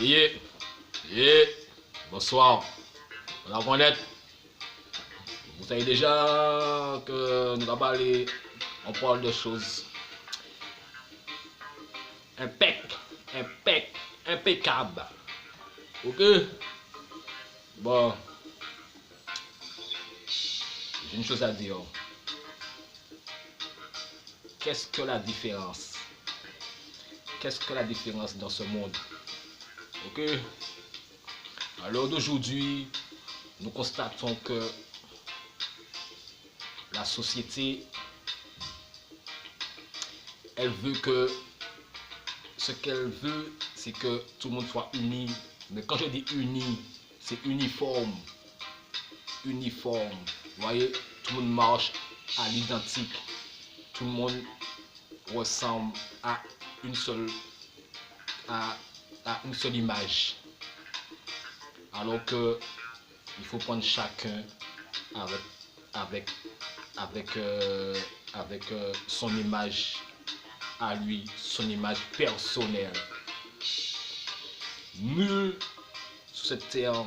Yeah, yeah, bonsoir. On va connaître. Vous savez déjà que nous allons parler, on parle de choses impeccable. Ok? Bon, j'ai une chose à dire. Qu'est-ce que la différence? Qu'est-ce que la différence dans ce monde? Ok? Alors d'aujourd'hui, nous constatons que la société, elle veut que ce qu'elle veut, c'est que tout le monde soit uni. Mais quand je dis uni, c'est uniforme. Uniforme. Vous voyez, tout le monde marche à l'identique. Tout le monde ressemble à une seule, à, à une seule image. Alors que il faut prendre chacun avec, avec, avec son image à lui, son image personnelle. Nul sur cette terre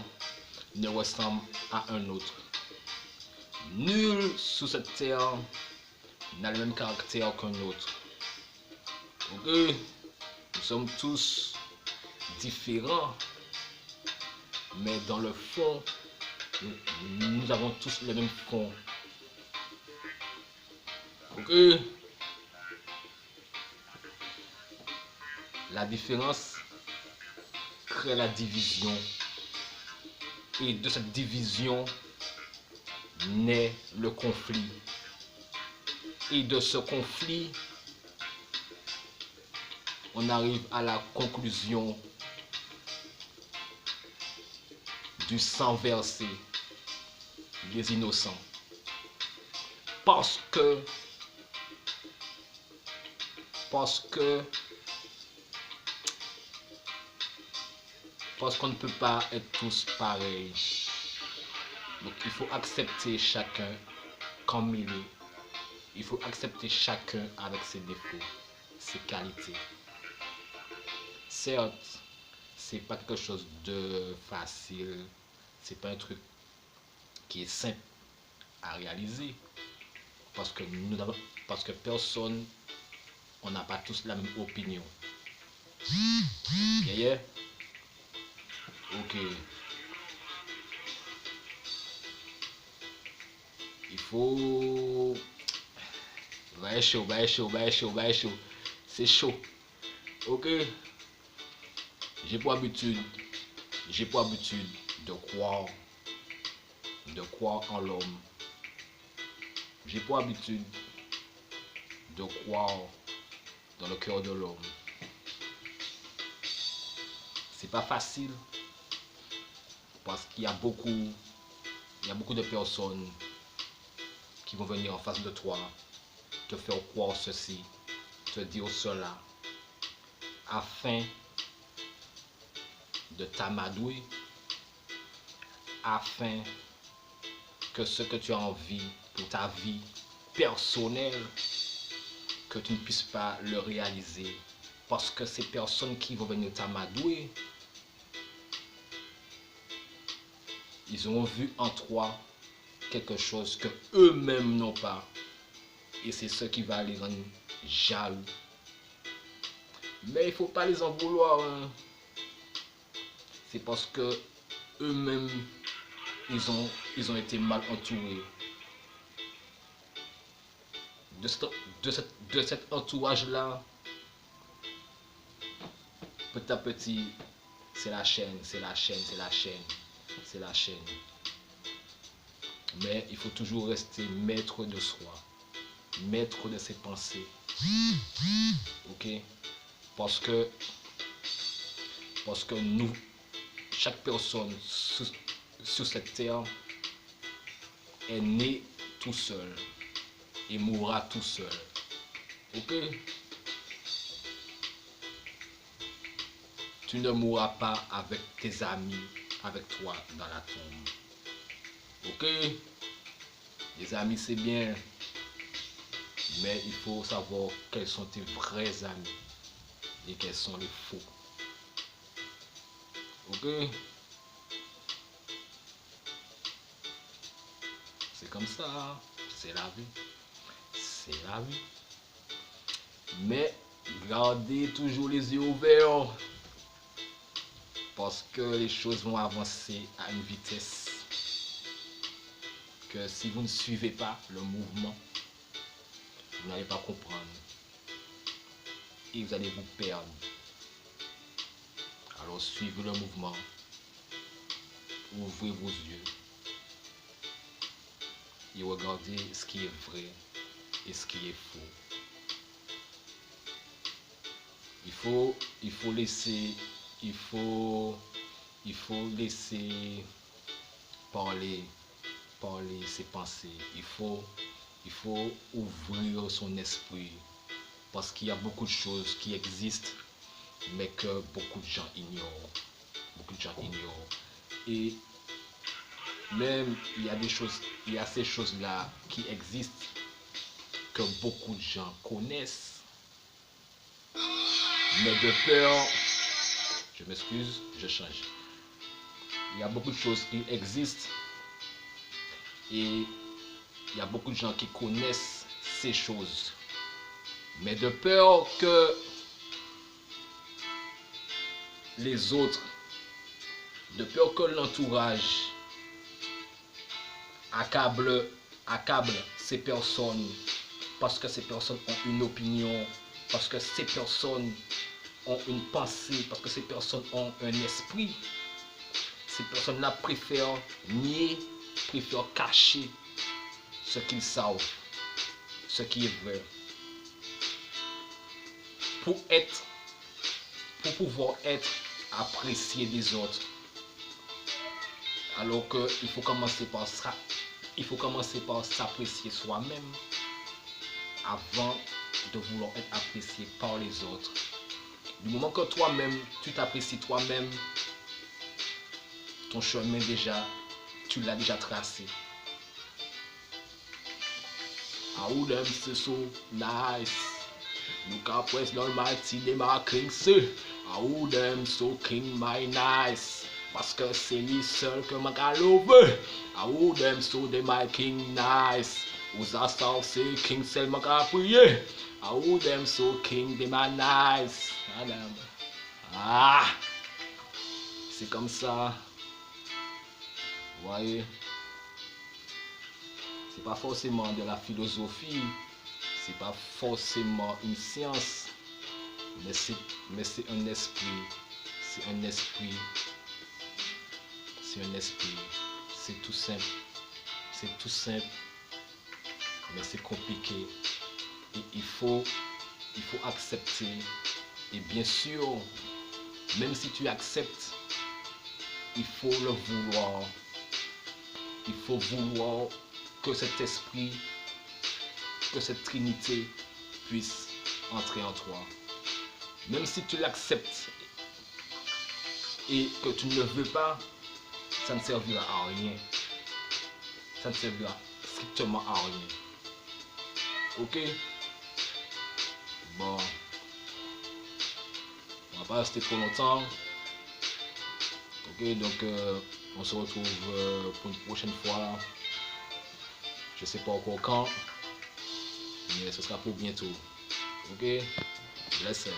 ne ressemble à un autre. Nul sur cette terre n'a le même caractère qu'un autre. Ok? Nous sommes tous différents, mais dans le fond, nous avons tous le même fond. Ok? La différence crée la division. Et de cette division naît le conflit. Et de ce conflit, on arrive à la conclusion du sang versé des innocents. Parce que parce qu'on ne peut pas être tous pareils. Donc il faut accepter chacun comme il est. Il faut accepter chacun avec ses défauts, ses qualités. Certes, c'est pas quelque chose de facile, c'est pas un truc qui est simple à réaliser parce que personne, on n'a pas tous la même opinion. Yeah, yeah? Ok. Il faut. Va chaud. C'est chaud. Ok. J'ai pour habitude, j'ai pour habitude de croire en l'homme. J'ai pour habitude de croire dans le cœur de l'homme. C'est pas facile parce il y a beaucoup de personnes qui vont venir en face de toi, te faire croire ceci, te dire cela, afin de t'amadouer, afin que ce que tu as envie pour ta vie personnelle, que tu ne puisses pas le réaliser. Parce que ces personnes qui vont venir t'amadouer, ils ont vu en toi quelque chose que eux-mêmes n'ont pas. Et c'est ce qui va les rendre jaloux. Mais il ne faut pas les en vouloir. Hein. C'est parce que eux-mêmes, ils ont été mal entourés. De cet entourage-là, petit à petit, c'est la chaîne. Mais il faut toujours rester maître de soi, maître de ses pensées. Ok? Parce que nous, chaque personne sur cette terre est née tout seul et mourra tout seul. Ok? Tu ne mourras pas avec tes amis, avec toi dans la tombe. Ok? Les amis, c'est bien, mais il faut savoir quels sont tes vrais amis et quels sont les faux. Ok? C'est comme ça. C'est la vie. C'est la vie. Mais gardez toujours les yeux ouverts. Parce que les choses vont avancer à une vitesse que si vous ne suivez pas le mouvement, vous n'allez pas comprendre. Et vous allez vous perdre. Alors suivez le mouvement. Ouvrez vos yeux. Et regardez ce qui est vrai et ce qui est faux. Il faut laisser parler ses pensées. Il faut ouvrir son esprit parce qu'il y a beaucoup de choses qui existent mais que beaucoup de gens ignorent. Beaucoup de gens ignorent. Et même il y a ces choses-là qui existent que beaucoup de gens connaissent. Mais de peur, je m'excuse, je change. Il y a beaucoup de choses qui existent et il y a beaucoup de gens qui connaissent ces choses. Mais de peur que les autres, de peur que l'entourage accable ces personnes parce que ces personnes ont une opinion, parce que ces personnes ont une pensée, parce que ces personnes ont un esprit. Ces personnes-là préfèrent nier, préfèrent cacher ce qu'ils savent, ce qui est vrai. Pour pouvoir être apprécié des autres. Alors qu'il faut commencer par ça. Il faut commencer par s'apprécier soi-même avant de vouloir être apprécié par les autres. Du moment que toi-même, tu t'apprécies toi-même, ton chemin déjà, tu l'as déjà tracé. Oh, them say so nice. Look up where's the almighty, them are king, say. Oh, them so king, my nice. Parce que c'est lui seul que m'a galové. Oh, them so they my king nice. Aux assaut c'est king seul m'a prié. Oh, them so king, they my nice. Ah, c'est comme ça. Vous voyez, c'est pas forcément de la philosophie, c'est pas forcément une science, mais c'est un esprit, c'est un esprit, c'est un esprit, c'est tout simple, mais c'est compliqué. Et il faut accepter. Et bien sûr, même si tu acceptes, il faut le vouloir. Il faut vouloir que cet esprit, que cette trinité puisse entrer en toi. Même si tu l'acceptes et que tu ne le veux pas, ça ne servira à rien. Ça ne servira strictement à rien. Ok? Bon. On va pas rester trop longtemps. Ok, donc on se retrouve pour une prochaine fois. Je sais pas encore quand, mais ce sera pour bientôt. Ok? Blessing.